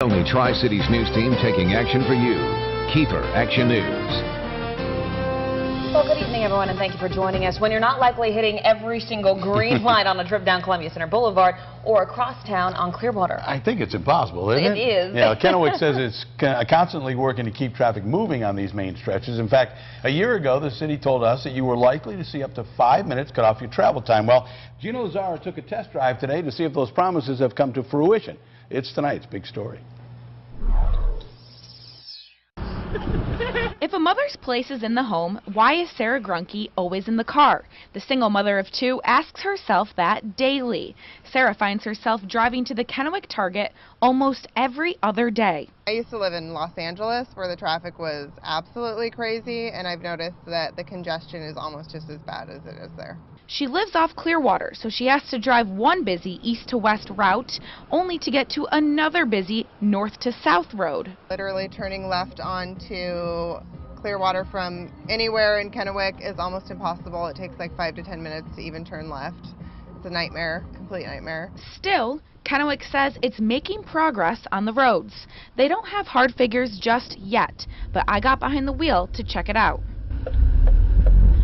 Only Tri-Cities News Team taking action for you. Keeper Action News. Well, good evening, everyone, and thank you for joining us. When you're not likely hitting every single green light on a trip down Columbia Center Boulevard or across town on Clearwater. I think it's impossible, isn't it? It is. Yeah, Kennewick says it's constantly working to keep traffic moving on these main stretches. In fact, a year ago, the city told us that you were likely to see up to 5 minutes cut off your travel time. Well, Gino Zara took a test drive today to see if those promises have come to fruition. It's tonight's big story. If a mother's place is in the home, why is Sarah Grunke always in the car? The single mother of two asks herself that daily. Sarah finds herself driving to the Kennewick Target almost every other day. I used to live in Los Angeles where the traffic was absolutely crazy, and I've noticed that the congestion is almost just as bad as it is there. She lives off Clearwater, so she has to drive one busy east to west route only to get to another busy north to south road. Literally turning left onto Clearwater from anywhere in Kennewick is almost impossible. It takes like 5 to 10 minutes to even turn left. It's a nightmare, complete nightmare. Still, Kennewick says it's making progress on the roads. They don't have hard figures just yet, but I got behind the wheel to check it out.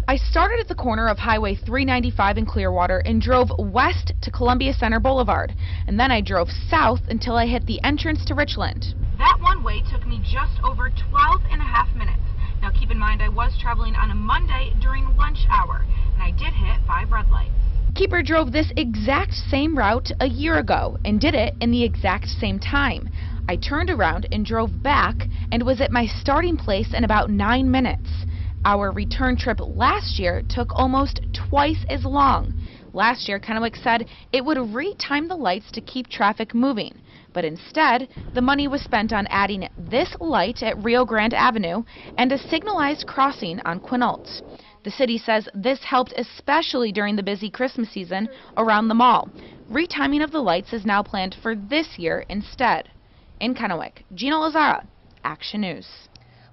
I started at the corner of Highway 395 in Clearwater and drove west to Columbia Center Boulevard, and then I drove south until I hit the entrance to Richland. That one way took me just over 12.5 minutes. Now keep in mind I was traveling on a Monday during lunch hour, and I did hit 5 red lights. Keeper drove this exact same route a year ago and did it in the exact same time. I turned around and drove back and was at my starting place in about 9 minutes. Our return trip last year took almost twice as long. Last year, Kennewick said it would retime the lights to keep traffic moving, but instead, the money was spent on adding this light at Rio Grande Avenue and a signalized crossing on Quinault. The city says this helped especially during the busy Christmas season around the mall. Retiming of the lights is now planned for this year instead. In Kennewick, Gino Lazara, Action News.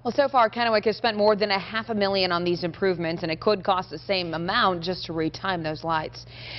Well, so far, Kennewick has spent more than $500,000 on these improvements, and it could cost the same amount just to retime those lights.